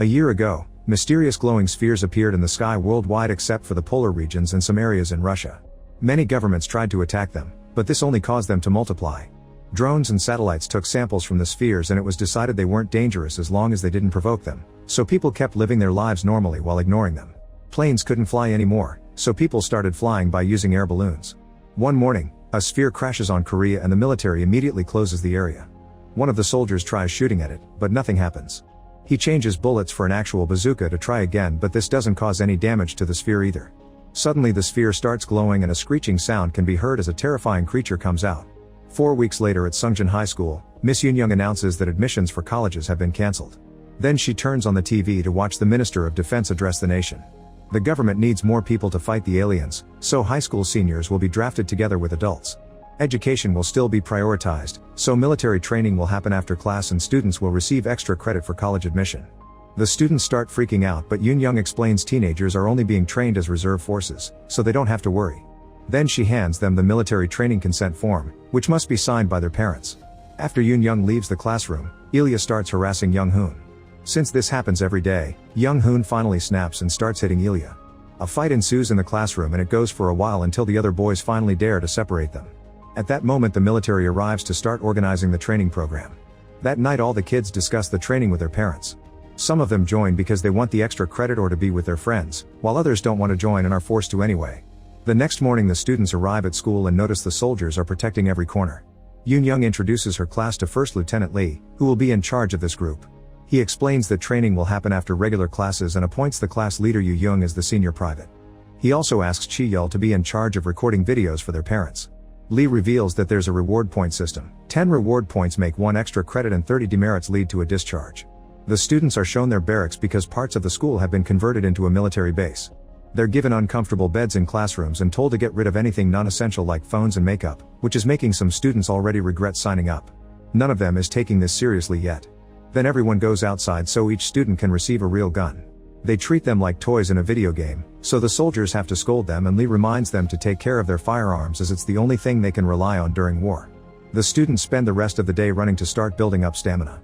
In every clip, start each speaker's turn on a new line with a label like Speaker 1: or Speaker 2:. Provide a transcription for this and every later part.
Speaker 1: A year ago, mysterious glowing spheres appeared in the sky worldwide except for the polar regions and some areas in Russia. Many governments tried to attack them, but this only caused them to multiply. Drones and satellites took samples from the spheres and it was decided they weren't dangerous as long as they didn't provoke them, so people kept living their lives normally while ignoring them. Planes couldn't fly anymore, so people started flying by using air balloons. One morning, a sphere crashes on Korea and the military immediately closes the area. One of the soldiers tries shooting at it, but nothing happens. He changes bullets for an actual bazooka to try again, but this doesn't cause any damage to the sphere either. Suddenly the sphere starts glowing and a screeching sound can be heard as a terrifying creature comes out. 4 weeks later at Sungjin High School, Miss Yoon announces that admissions for colleges have been cancelled. Then she turns on the TV to watch the Minister of Defense address the nation. The government needs more people to fight the aliens, so high school seniors will be drafted together with adults. Education will still be prioritized, so military training will happen after class and students will receive extra credit for college admission. The students start freaking out, but Yoon explains teenagers are only being trained as reserve forces, so they don't have to worry. Then she hands them the military training consent form, which must be signed by their parents. After Yoon leaves the classroom, Ilya starts harassing Young-hoon. Since this happens every day, Young-hoon finally snaps and starts hitting Ilya. A fight ensues in the classroom and it goes for a while until the other boys finally dare to separate them. At that moment the military arrives to start organizing the training program. That night all the kids discuss the training with their parents. Some of them join because they want the extra credit or to be with their friends, while others don't want to join and are forced to anyway. The next morning the students arrive at school and notice the soldiers are protecting every corner. Yoon introduces her class to First Lieutenant Lee, who will be in charge of this group. He explains that training will happen after regular classes and appoints the class leader Yoon as the senior private. He also asks Chi-yeol to be in charge of recording videos for their parents. Lee reveals that there's a reward point system. 10 reward points make 1 extra credit and 30 demerits lead to a discharge. The students are shown their barracks because parts of the school have been converted into a military base. They're given uncomfortable beds in classrooms and told to get rid of anything non-essential like phones and makeup, which is making some students already regret signing up. None of them is taking this seriously yet. Then everyone goes outside so each student can receive a real gun. They treat them like toys in a video game, so the soldiers have to scold them and Lee reminds them to take care of their firearms as it's the only thing they can rely on during war. The students spend the rest of the day running to start building up stamina.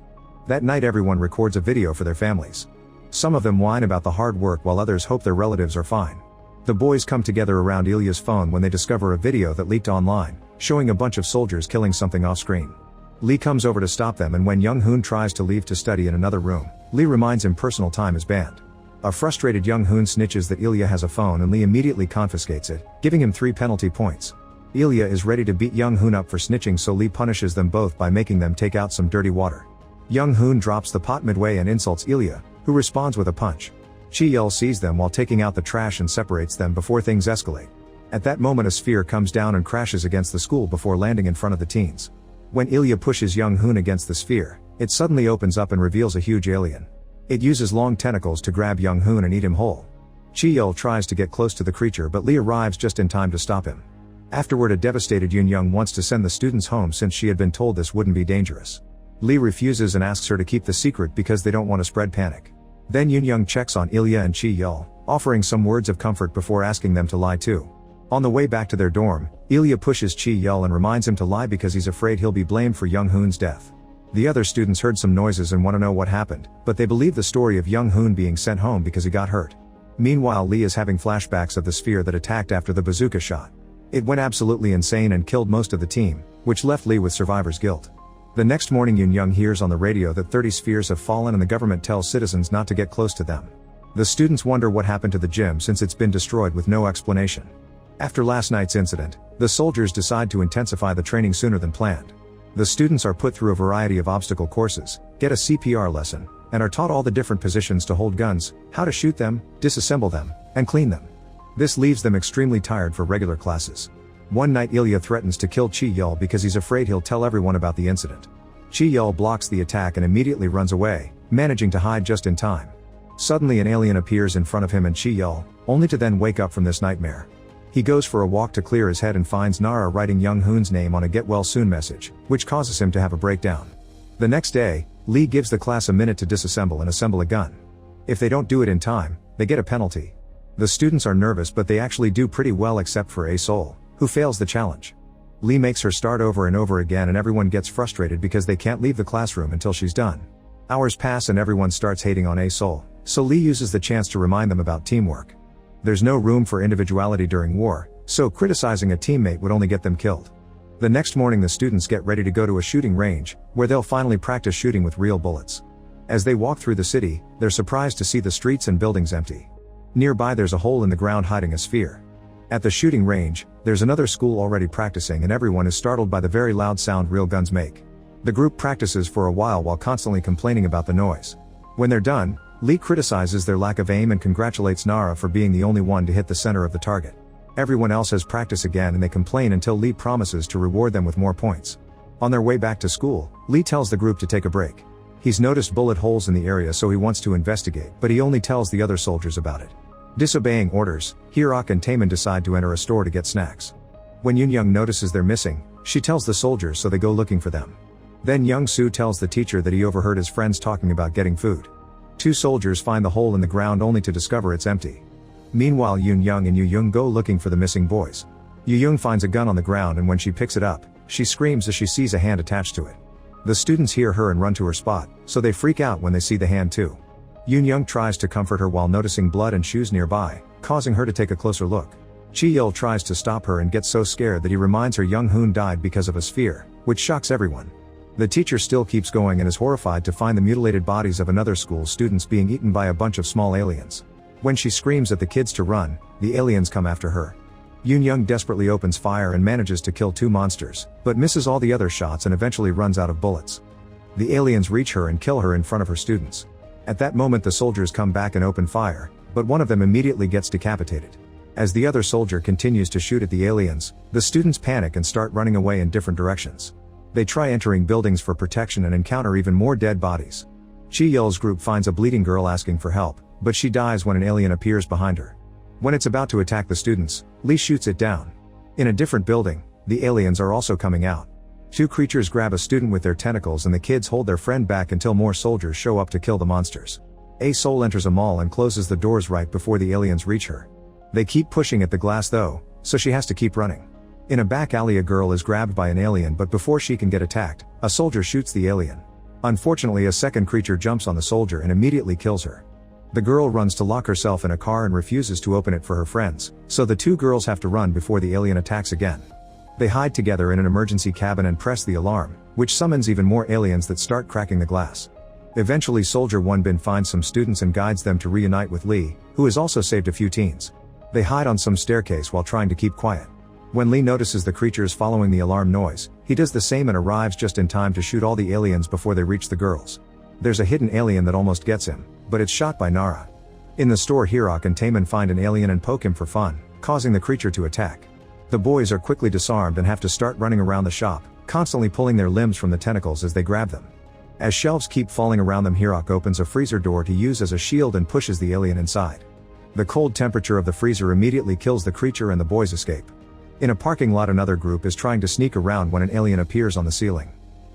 Speaker 1: That night everyone records a video for their families. Some of them whine about the hard work while others hope their relatives are fine. The boys come together around Ilya's phone when they discover a video that leaked online, showing a bunch of soldiers killing something off screen. Lee comes over to stop them and when Young-hoon tries to leave to study in another room, Lee reminds him personal time is banned. A frustrated Young-hoon snitches that Ilya has a phone and Lee immediately confiscates it, giving him 3 penalty points. Ilya is ready to beat Young-hoon up for snitching so Lee punishes them both by making them take out some dirty water. Young-hoon drops the pot midway and insults Ilya, who responds with a punch. Chi-yeol sees them while taking out the trash and separates them before things escalate. At that moment a sphere comes down and crashes against the school before landing in front of the teens. When Ilya pushes Young-hoon against the sphere, it suddenly opens up and reveals a huge alien. It uses long tentacles to grab Young-hoon and eat him whole. Chi-yeol tries to get close to the creature but Lee arrives just in time to stop him. Afterward a devastated Yoon wants to send the students home since she had been told this wouldn't be dangerous. Lee refuses and asks her to keep the secret because they don't want to spread panic. Then Yoon checks on Ilya and Chi-yeol, offering some words of comfort before asking them to lie too. On the way back to their dorm, Ilya pushes Chi-yeol and reminds him to lie because he's afraid he'll be blamed for Young-hoon's death. The other students heard some noises and want to know what happened, but they believe the story of Young-hoon being sent home because he got hurt. Meanwhile Lee is having flashbacks of the sphere that attacked after the bazooka shot. It went absolutely insane and killed most of the team, which left Lee with survivor's guilt. The next morning Yoon hears on the radio that 30 spheres have fallen and the government tells citizens not to get close to them. The students wonder what happened to the gym since it's been destroyed with no explanation. After last night's incident, the soldiers decide to intensify the training sooner than planned. The students are put through a variety of obstacle courses, get a CPR lesson, and are taught all the different positions to hold guns, how to shoot them, disassemble them, and clean them. This leaves them extremely tired for regular classes. One night Ilya threatens to kill Chi-yeol because he's afraid he'll tell everyone about the incident. Chi-yeol blocks the attack and immediately runs away, managing to hide just in time. Suddenly an alien appears in front of him and Chi-yeol, only to then wake up from this nightmare. He goes for a walk to clear his head and finds Nara writing Young-hoon's name on a get well soon message, which causes him to have a breakdown. The next day, Lee gives the class a minute to disassemble and assemble a gun. If they don't do it in time, they get a penalty. The students are nervous but they actually do pretty well except for A-Sol, who fails the challenge. Lee makes her start over and over again and everyone gets frustrated because they can't leave the classroom until she's done. Hours pass and everyone starts hating on A-Sol, so Lee uses the chance to remind them about teamwork. There's no room for individuality during war, so criticizing a teammate would only get them killed. The next morning the students get ready to go to a shooting range, where they'll finally practice shooting with real bullets. As they walk through the city, they're surprised to see the streets and buildings empty. Nearby there's a hole in the ground hiding a sphere. At the shooting range, there's another school already practicing and everyone is startled by the very loud sound real guns make. The group practices for a while constantly complaining about the noise. When they're done, Lee criticizes their lack of aim and congratulates Nara for being the only one to hit the center of the target. Everyone else has practice again and they complain until Lee promises to reward them with more points. On their way back to school, Lee tells the group to take a break. He's noticed bullet holes in the area so he wants to investigate, but he only tells the other soldiers about it. Disobeying orders, Hirok and Taemin decide to enter a store to get snacks. When Yoon notices they're missing, she tells the soldiers so they go looking for them. Then Young-soo tells the teacher that he overheard his friends talking about getting food. Two soldiers find the hole in the ground only to discover it's empty. Meanwhile Yoon and Yoo-young go looking for the missing boys. Yoo-young finds a gun on the ground and when she picks it up, she screams as she sees a hand attached to it. The students hear her and run to her spot, so they freak out when they see the hand too. Yoon tries to comfort her while noticing blood and shoes nearby, causing her to take a closer look. Chi-yeol tries to stop her and gets so scared that he reminds her Young-hoon died because of a sphere, which shocks everyone. The teacher still keeps going and is horrified to find the mutilated bodies of another school's students being eaten by a bunch of small aliens. When she screams at the kids to run, the aliens come after her. Yoon desperately opens fire and manages to kill two monsters, but misses all the other shots and eventually runs out of bullets. The aliens reach her and kill her in front of her students. At that moment the soldiers come back and open fire, but one of them immediately gets decapitated. As the other soldier continues to shoot at the aliens, the students panic and start running away in different directions. They try entering buildings for protection and encounter even more dead bodies. Chi-yeol's group finds a bleeding girl asking for help, but she dies when an alien appears behind her. When it's about to attack the students, Lee shoots it down. In a different building, the aliens are also coming out. Two creatures grab a student with their tentacles and the kids hold their friend back until more soldiers show up to kill the monsters. A-Sol enters a mall and closes the doors right before the aliens reach her. They keep pushing at the glass though, so she has to keep running. In a back alley a girl is grabbed by an alien but before she can get attacked, a soldier shoots the alien. Unfortunately a second creature jumps on the soldier and immediately kills her. The girl runs to lock herself in a car and refuses to open it for her friends, so the two girls have to run before the alien attacks again. They hide together in an emergency cabin and press the alarm, which summons even more aliens that start cracking the glass. Eventually Soldier Won-bin finds some students and guides them to reunite with Lee, who has also saved a few teens. They hide on some staircase while trying to keep quiet. When Lee notices the creatures following the alarm noise, he does the same and arrives just in time to shoot all the aliens before they reach the girls. There's a hidden alien that almost gets him, but it's shot by Nara. In the store Hirok and Taemin find an alien and poke him for fun, causing the creature to attack. The boys are quickly disarmed and have to start running around the shop, constantly pulling their limbs from the tentacles as they grab them. As shelves keep falling around them Hirok opens a freezer door to use as a shield and pushes the alien inside. The cold temperature of the freezer immediately kills the creature and the boys escape. In a parking lot another group is trying to sneak around when an alien appears on the ceiling.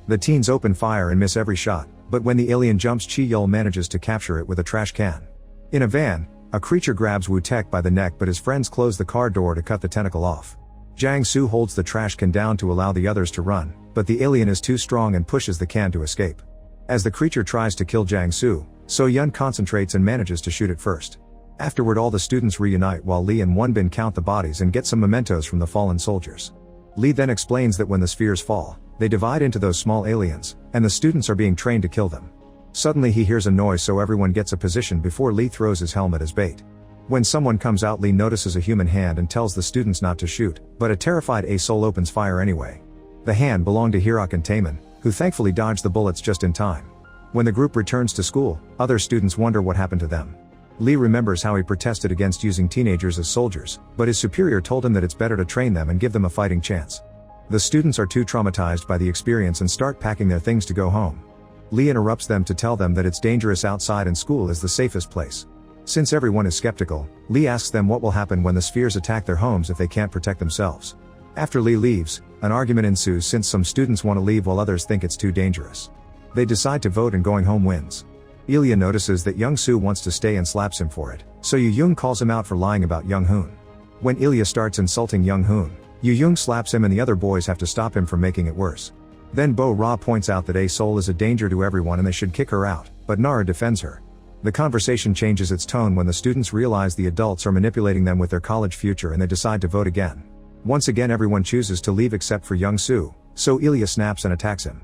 Speaker 1: The teens open fire and miss every shot, but when the alien jumps Chi-yeol manages to capture it with a trash can. In a van, a creature grabs Woo-taek by the neck but his friends close the car door to cut the tentacle off. Jang-soo holds the trash can down to allow the others to run, but the alien is too strong and pushes the can to escape. As the creature tries to kill Jang-soo, So-yeon concentrates and manages to shoot it first. Afterward all the students reunite while Lee and Won-bin count the bodies and get some mementos from the fallen soldiers. Lee then explains that when the spheres fall, they divide into those small aliens, and the students are being trained to kill them. Suddenly he hears a noise so everyone gets a position before Lee throws his helmet as bait. When someone comes out Lee notices a human hand and tells the students not to shoot, but a terrified A-Sol opens fire anyway. The hand belonged to Hirok and Taemin, who thankfully dodged the bullets just in time. When the group returns to school, other students wonder what happened to them. Lee remembers how he protested against using teenagers as soldiers, but his superior told him that it's better to train them and give them a fighting chance. The students are too traumatized by the experience and start packing their things to go home. Lee interrupts them to tell them that it's dangerous outside and school is the safest place. Since everyone is skeptical, Lee asks them what will happen when the spheres attack their homes if they can't protect themselves. After Lee leaves, an argument ensues since some students want to leave while others think it's too dangerous. They decide to vote and going home wins. Ilya notices that Young-soo wants to stay and slaps him for it, so Yoo-young calls him out for lying about Young-hoon. When Ilya starts insulting Young-hoon, Yoo-young slaps him and the other boys have to stop him from making it worse. Then Bo-Ra points out that A-Sol is a danger to everyone and they should kick her out, but Nara defends her. The conversation changes its tone when the students realize the adults are manipulating them with their college future and they decide to vote again. Once again everyone chooses to leave except for young Soo, so Ilya snaps and attacks him.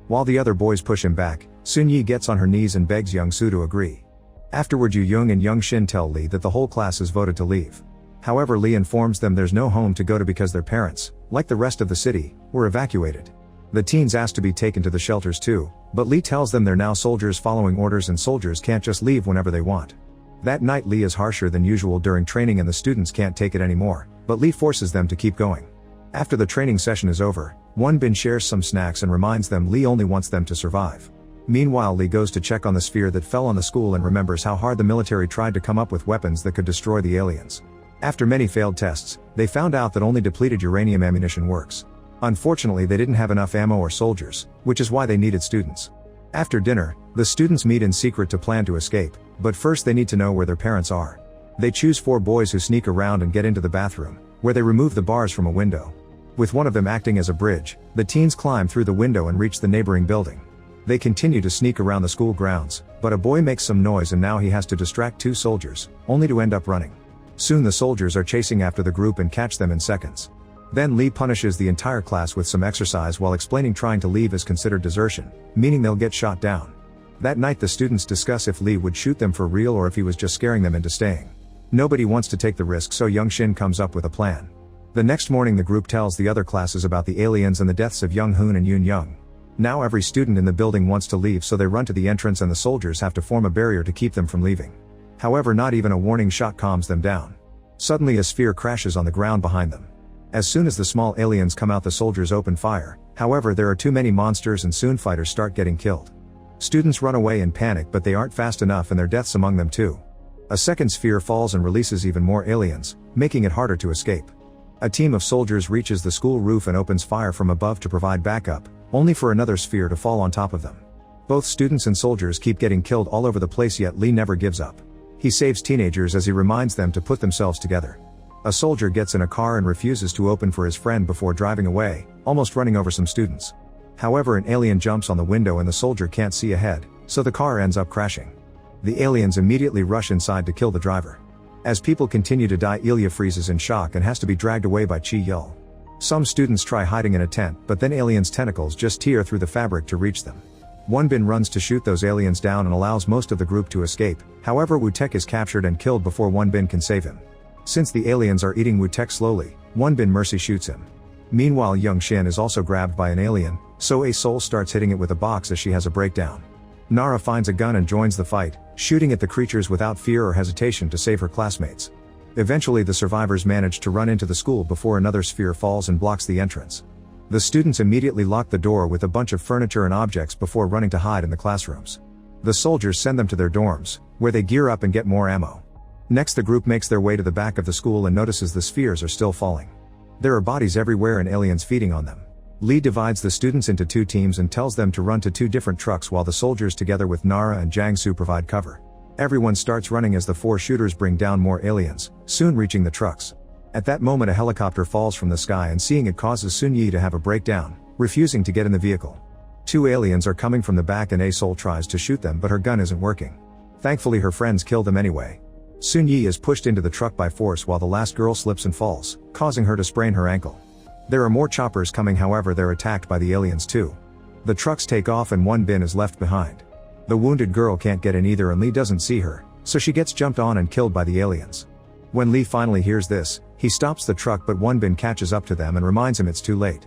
Speaker 1: While the other boys push him back, Sun-Yi gets on her knees and begs young Soo to agree. Afterward Yu Young and Young Shin tell Lee that the whole class has voted to leave. However, Lee informs them there's no home to go to because their parents, like the rest of the city, were evacuated. The teens ask to be taken to the shelters too, but Lee tells them they're now soldiers following orders and soldiers can't just leave whenever they want. That night Lee is harsher than usual during training and the students can't take it anymore, but Lee forces them to keep going. After the training session is over, Wonbin shares some snacks and reminds them Lee only wants them to survive. Meanwhile Lee goes to check on the sphere that fell on the school and remembers how hard the military tried to come up with weapons that could destroy the aliens. After many failed tests, they found out that only depleted uranium ammunition works. Unfortunately they didn't have enough ammo or soldiers, which is why they needed students. After dinner, the students meet in secret to plan to escape, but first they need to know where their parents are. They choose 4 boys who sneak around and get into the bathroom, where they remove the bars from a window. With one of them acting as a bridge, the teens climb through the window and reach the neighboring building. They continue to sneak around the school grounds, but a boy makes some noise and now he has to distract 2 soldiers, only to end up running. Soon the soldiers are chasing after the group and catch them in seconds. Then Lee punishes the entire class with some exercise while explaining trying to leave is considered desertion, meaning they'll get shot down. That night the students discuss if Lee would shoot them for real or if he was just scaring them into staying. Nobody wants to take the risk, so Young Shin comes up with a plan. The next morning the group tells the other classes about the aliens and the deaths of Young Hoon and Yoon Young. Now every student in the building wants to leave, so they run to the entrance and the soldiers have to form a barrier to keep them from leaving. However, not even a warning shot calms them down. Suddenly a sphere crashes on the ground behind them. As soon as the small aliens come out the soldiers open fire, however there are too many monsters and soon fighters start getting killed. Students run away in panic, but they aren't fast enough and there are deaths among them too. A second sphere falls and releases even more aliens, making it harder to escape. A team of soldiers reaches the school roof and opens fire from above to provide backup, only for another sphere to fall on top of them. Both students and soldiers keep getting killed all over the place, yet Lee never gives up. He saves teenagers as he reminds them to put themselves together. A soldier gets in a car and refuses to open for his friend before driving away, almost running over some students. However, an alien jumps on the window and the soldier can't see ahead, so the car ends up crashing. The aliens immediately rush inside to kill the driver. As people continue to die, Ilya freezes in shock and has to be dragged away by Chi-Yul. Some students try hiding in a tent, but then aliens' tentacles just tear through the fabric to reach them. Wonbin runs to shoot those aliens down and allows most of the group to escape, however Wu-Tek is captured and killed before Wonbin can save him. Since the aliens are eating Wu-Tek slowly, Wonbin mercy shoots him. Meanwhile Young Shin is also grabbed by an alien, so A-Sol starts hitting it with a box as she has a breakdown. Nara finds a gun and joins the fight, shooting at the creatures without fear or hesitation to save her classmates. Eventually the survivors manage to run into the school before another sphere falls and blocks the entrance. The students immediately lock the door with a bunch of furniture and objects before running to hide in the classrooms. The soldiers send them to their dorms, where they gear up and get more ammo. Next the group makes their way to the back of the school and notices the spheres are still falling. There are bodies everywhere and aliens feeding on them. Lee divides the students into 2 teams and tells them to run to 2 different trucks while the soldiers together with Nara and Jiangsu provide cover. Everyone starts running as the 4 shooters bring down more aliens, soon reaching the trucks. At that moment a helicopter falls from the sky and seeing it causes Sun-Yi to have a breakdown, refusing to get in the vehicle. 2 aliens are coming from the back and A-Sol tries to shoot them but her gun isn't working. Thankfully her friends kill them anyway. Sun-Yi is pushed into the truck by force while the last girl slips and falls, causing her to sprain her ankle. There are more choppers coming, however they're attacked by the aliens too. The trucks take off and Wonbin is left behind. The wounded girl can't get in either and Lee doesn't see her, so she gets jumped on and killed by the aliens. When Lee finally hears this, he stops the truck but Wonbin catches up to them and reminds him it's too late.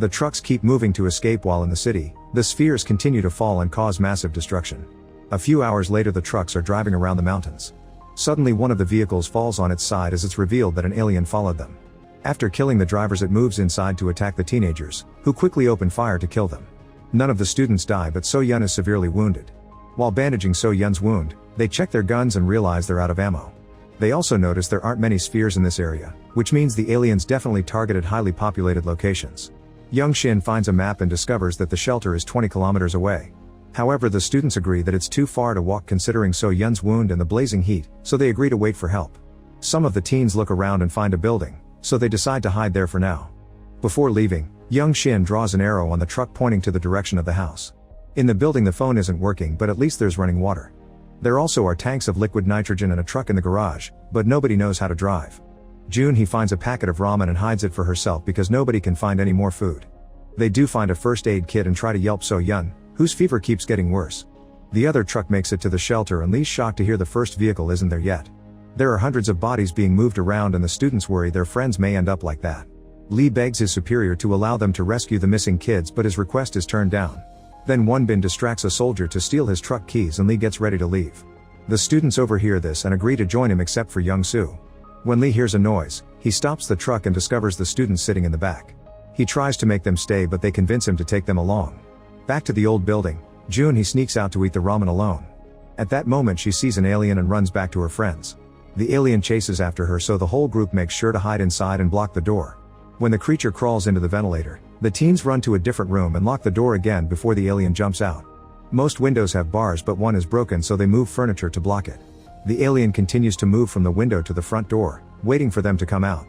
Speaker 1: The trucks keep moving to escape while in the city, the spheres continue to fall and cause massive destruction. A few hours later the trucks are driving around the mountains. Suddenly one of the vehicles falls on its side as it's revealed that an alien followed them. After killing the drivers it moves inside to attack the teenagers, who quickly open fire to kill them. None of the students die but So-Yun is severely wounded. While bandaging So-Yun's wound, they check their guns and realize they're out of ammo. They also notice there aren't many spheres in this area, which means the aliens definitely targeted highly populated locations. Young Shin finds a map and discovers that the shelter is 20 kilometers away. However, the students agree that it's too far to walk considering So-Yun's wound and the blazing heat, so they agree to wait for help. Some of the teens look around and find a building, so they decide to hide there for now. Before leaving, young Shin draws an arrow on the truck pointing to the direction of the house. In the building the phone isn't working, but at least there's running water. There also are tanks of liquid nitrogen and a truck in the garage, but nobody knows how to drive. June he finds a packet of ramen and hides it for herself because nobody can find any more food. They do find a first aid kit and try to help So Yun, whose fever keeps getting worse. The other truck makes it to the shelter and Lee's shocked to hear the first vehicle isn't there yet. There are hundreds of bodies being moved around and the students worry their friends may end up like that. Lee begs his superior to allow them to rescue the missing kids, but his request is turned down. Then Wonbin distracts a soldier to steal his truck keys and Lee gets ready to leave. The students overhear this and agree to join him except for Young Soo. When Lee hears a noise, he stops the truck and discovers the students sitting in the back. He tries to make them stay but they convince him to take them along. Back to the old building, June he sneaks out to eat the ramen alone. At that moment she sees an alien and runs back to her friends. The alien chases after her, so the whole group makes sure to hide inside and block the door. When the creature crawls into the ventilator, the teens run to a different room and lock the door again before the alien jumps out. Most windows have bars but one is broken, so they move furniture to block it. The alien continues to move from the window to the front door, waiting for them to come out.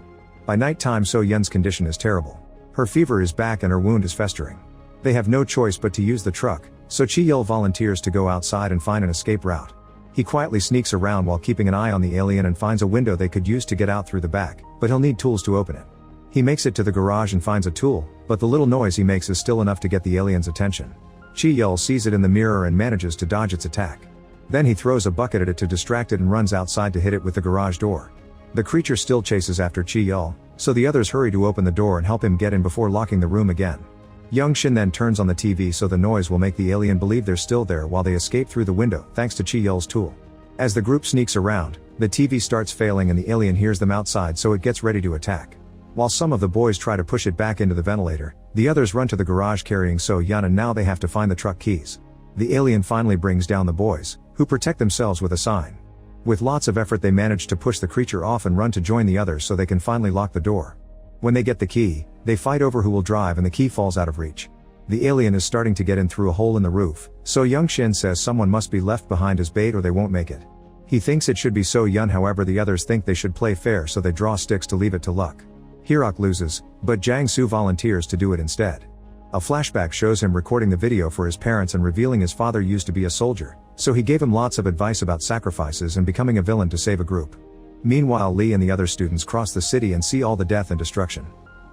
Speaker 1: By nighttime So Yun's condition is terrible. Her fever is back and her wound is festering. They have no choice but to use the truck, so Chi-yeol volunteers to go outside and find an escape route. He quietly sneaks around while keeping an eye on the alien and finds a window they could use to get out through the back, but he'll need tools to open it. He makes it to the garage and finds a tool, but the little noise he makes is still enough to get the alien's attention. Chi-yeol sees it in the mirror and manages to dodge its attack. Then he throws a bucket at it to distract it and runs outside to hit it with the garage door. The creature still chases after Chi-yeol, so the others hurry to open the door and help him get in before locking the room again. Young Shin then turns on the TV so the noise will make the alien believe they're still there while they escape through the window thanks to Chi-yeol's tool. As the group sneaks around, the TV starts failing and the alien hears them outside, so it gets ready to attack. While some of the boys try to push it back into the ventilator, the others run to the garage carrying So Yun and now they have to find the truck keys. The alien finally brings down the boys, who protect themselves with a sign. With lots of effort they manage to push the creature off and run to join the others so they can finally lock the door. When they get the key, they fight over who will drive and the key falls out of reach. The alien is starting to get in through a hole in the roof, so Young Shin says someone must be left behind as bait or they won't make it. He thinks it should be So Yun, however the others think they should play fair, so they draw sticks to leave it to luck. Hirok loses, but Jang Soo volunteers to do it instead. A flashback shows him recording the video for his parents and revealing his father used to be a soldier, so he gave him lots of advice about sacrifices and becoming a villain to save a group. Meanwhile Lee and the other students cross the city and see all the death and destruction.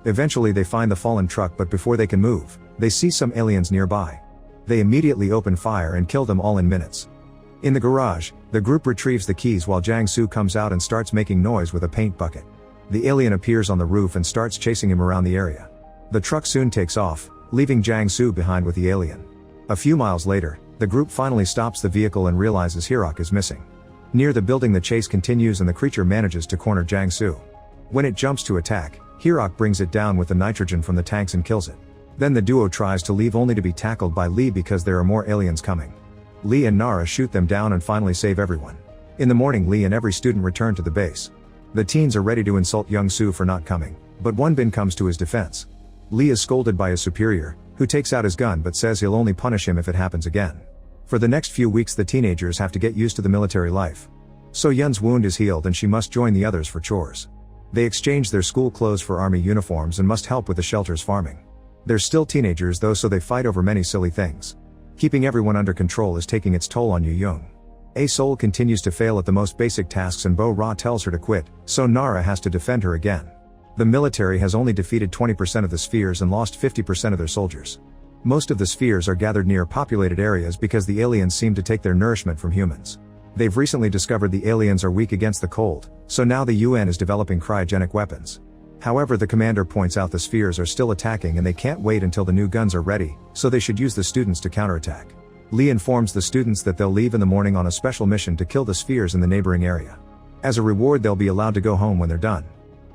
Speaker 1: Eventually they find the fallen truck, but before they can move, they see some aliens nearby. They immediately open fire and kill them all in minutes. In the garage, the group retrieves the keys while Jang Soo comes out and starts making noise with a paint bucket. The alien appears on the roof and starts chasing him around the area. The truck soon takes off, leaving Jang Soo behind with the alien. A few miles later, the group finally stops the vehicle and realizes Hirok is missing. Near the building the chase continues and the creature manages to corner Jang Soo. When it jumps to attack, Hirok brings it down with the nitrogen from the tanks and kills it. Then the duo tries to leave only to be tackled by Lee because there are more aliens coming. Lee and Nara shoot them down and finally save everyone. In the morning Lee and every student return to the base. The teens are ready to insult Young Soo for not coming, but Wonbin comes to his defense. Lee is scolded by his superior, who takes out his gun but says he'll only punish him if it happens again. For the next few weeks the teenagers have to get used to the military life. So Yun's wound is healed and she must join the others for chores. They exchange their school clothes for army uniforms and must help with the shelter's farming. They're still teenagers though, so they fight over many silly things. Keeping everyone under control is taking its toll on Yu Young. A-Sol continues to fail at the most basic tasks and Bo-Ra tells her to quit, so Nara has to defend her again. The military has only defeated 20% of the spheres and lost 50% of their soldiers. Most of the spheres are gathered near populated areas because the aliens seem to take their nourishment from humans. They've recently discovered the aliens are weak against the cold, so now the UN is developing cryogenic weapons. However, the commander points out the spheres are still attacking and they can't wait until the new guns are ready, so they should use the students to counterattack. Lee informs the students that they'll leave in the morning on a special mission to kill the spheres in the neighboring area. As a reward they'll be allowed to go home when they're done.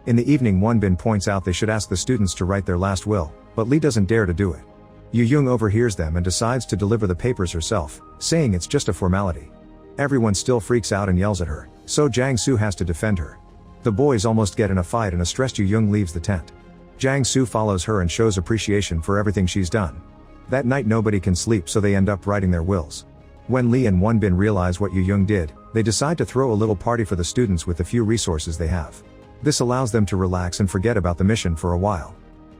Speaker 1: In the evening Wonbin points out they should ask the students to write their last will, but Lee doesn't dare to do it. Yu Young overhears them and decides to deliver the papers herself, saying it's just a formality. Everyone still freaks out and yells at her, so Jang Soo has to defend her. The boys almost get in a fight and a stressed Yu Young leaves the tent. Jang Soo follows her and shows appreciation for everything she's done. That night nobody can sleep, so they end up writing their wills. When Lee and Wonbin realize what Yu Young did, they decide to throw a little party for the students with the few resources they have. This allows them to relax and forget about the mission for a while.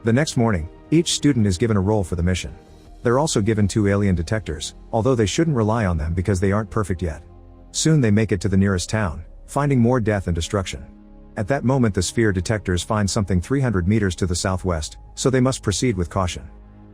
Speaker 1: The next morning, each student is given a role for the mission. They're also given 2 alien detectors, although they shouldn't rely on them because they aren't perfect yet. Soon they make it to the nearest town, finding more death and destruction. At that moment the sphere detectors find something 300 meters to the southwest, so they must proceed with caution.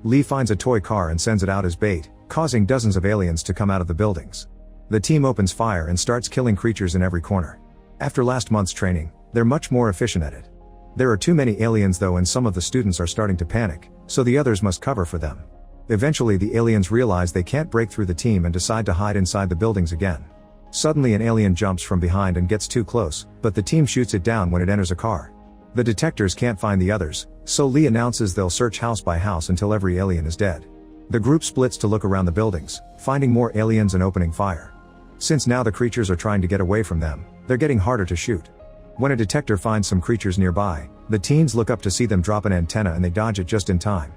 Speaker 1: Lee finds a toy car and sends it out as bait, causing dozens of aliens to come out of the buildings. The team opens fire and starts killing creatures in every corner. After last month's training, they're much more efficient at it. There are too many aliens though, and some of the students are starting to panic, so the others must cover for them. Eventually the aliens realize they can't break through the team and decide to hide inside the buildings again. Suddenly an alien jumps from behind and gets too close, but the team shoots it down when it enters a car. The detectors can't find the others, so Lee announces they'll search house by house until every alien is dead. The group splits to look around the buildings, finding more aliens and opening fire. Since now the creatures are trying to get away from them, they're getting harder to shoot. When a detector finds some creatures nearby, the teens look up to see them drop an antenna and they dodge it just in time.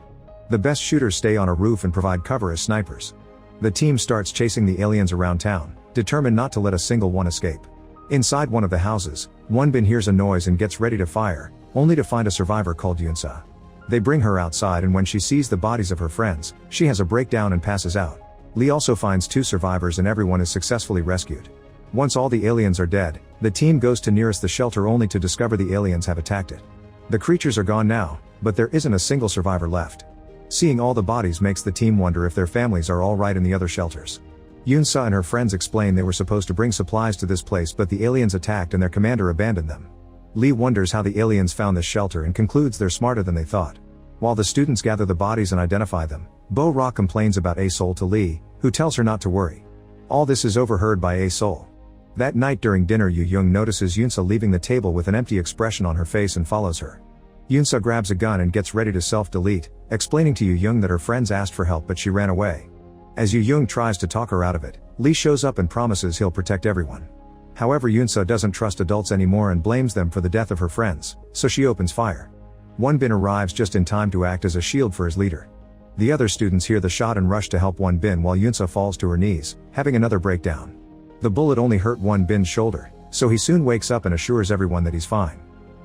Speaker 1: The best shooters stay on a roof and provide cover as snipers. The team starts chasing the aliens around town, determined not to let a single one escape. Inside one of the houses, Wonbin hears a noise and gets ready to fire, only to find a survivor called Yunsa. They bring her outside and when she sees the bodies of her friends, she has a breakdown and passes out. Lee also finds 2 survivors and everyone is successfully rescued. Once all the aliens are dead, the team goes to nearest the shelter only to discover the aliens have attacked it. The creatures are gone now, but there isn't a single survivor left. Seeing all the bodies makes the team wonder if their families are all right in the other shelters. Yunsa and her friends explain they were supposed to bring supplies to this place but the aliens attacked and their commander abandoned them. Lee wonders how the aliens found this shelter and concludes they're smarter than they thought. While the students gather the bodies and identify them, Bo-Ra complains about A-Sol to Lee, who tells her not to worry. All this is overheard by A-Sol. That night during dinner Yu-Young notices Yunsa leaving the table with an empty expression on her face and follows her. Yunsa grabs a gun and gets ready to self-delete, explaining to Yu-Young that her friends asked for help but she ran away. As Yu-Young tries to talk her out of it, Lee shows up and promises he'll protect everyone. However, Yunsa doesn't trust adults anymore and blames them for the death of her friends, so she opens fire. Wonbin arrives just in time to act as a shield for his leader. The other students hear the shot and rush to help Wonbin while Yunsa falls to her knees, having another breakdown. The bullet only hurt Wonbin's shoulder, so he soon wakes up and assures everyone that he's fine.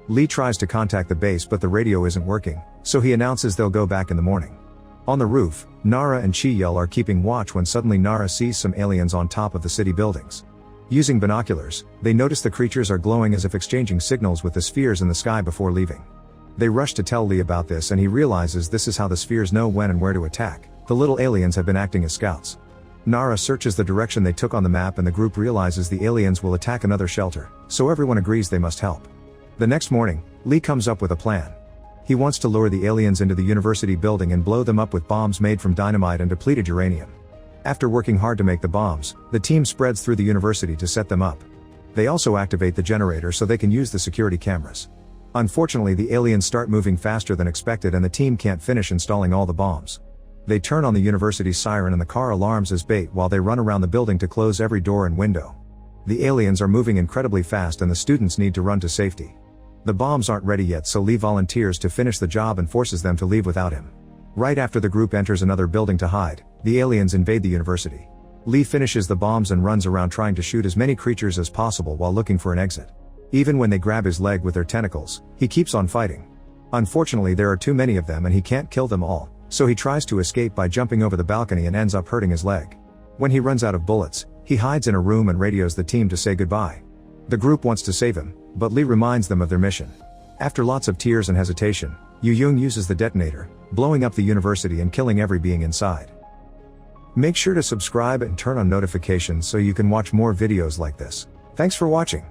Speaker 1: Lee tries to contact the base but the radio isn't working, so he announces they'll go back in the morning. On the roof, Nara and Chi-Yel are keeping watch when suddenly Nara sees some aliens on top of the city buildings. Using binoculars, they notice the creatures are glowing as if exchanging signals with the spheres in the sky before leaving. They rush to tell Lee about this and he realizes this is how the spheres know when and where to attack. The little aliens have been acting as scouts. Nara searches the direction they took on the map and the group realizes the aliens will attack another shelter, so everyone agrees they must help. The next morning, Lee comes up with a plan. He wants to lure the aliens into the university building and blow them up with bombs made from dynamite and depleted uranium. After working hard to make the bombs, the team spreads through the university to set them up. They also activate the generator so they can use the security cameras. Unfortunately, the aliens start moving faster than expected and the team can't finish installing all the bombs. They turn on the university siren and the car alarms as bait while they run around the building to close every door and window. The aliens are moving incredibly fast and the students need to run to safety. The bombs aren't ready yet, so Lee volunteers to finish the job and forces them to leave without him. Right after the group enters another building to hide, the aliens invade the university. Lee finishes the bombs and runs around trying to shoot as many creatures as possible while looking for an exit. Even when they grab his leg with their tentacles, he keeps on fighting. Unfortunately, there are too many of them and he can't kill them all, so he tries to escape by jumping over the balcony and ends up hurting his leg. When he runs out of bullets, he hides in a room and radios the team to say goodbye. The group wants to save him, but Lee reminds them of their mission. After lots of tears and hesitation, Yu-Young uses the detonator, blowing up the university and killing every being inside. Make sure to subscribe and turn on notifications so you can watch more videos like this. Thanks for watching.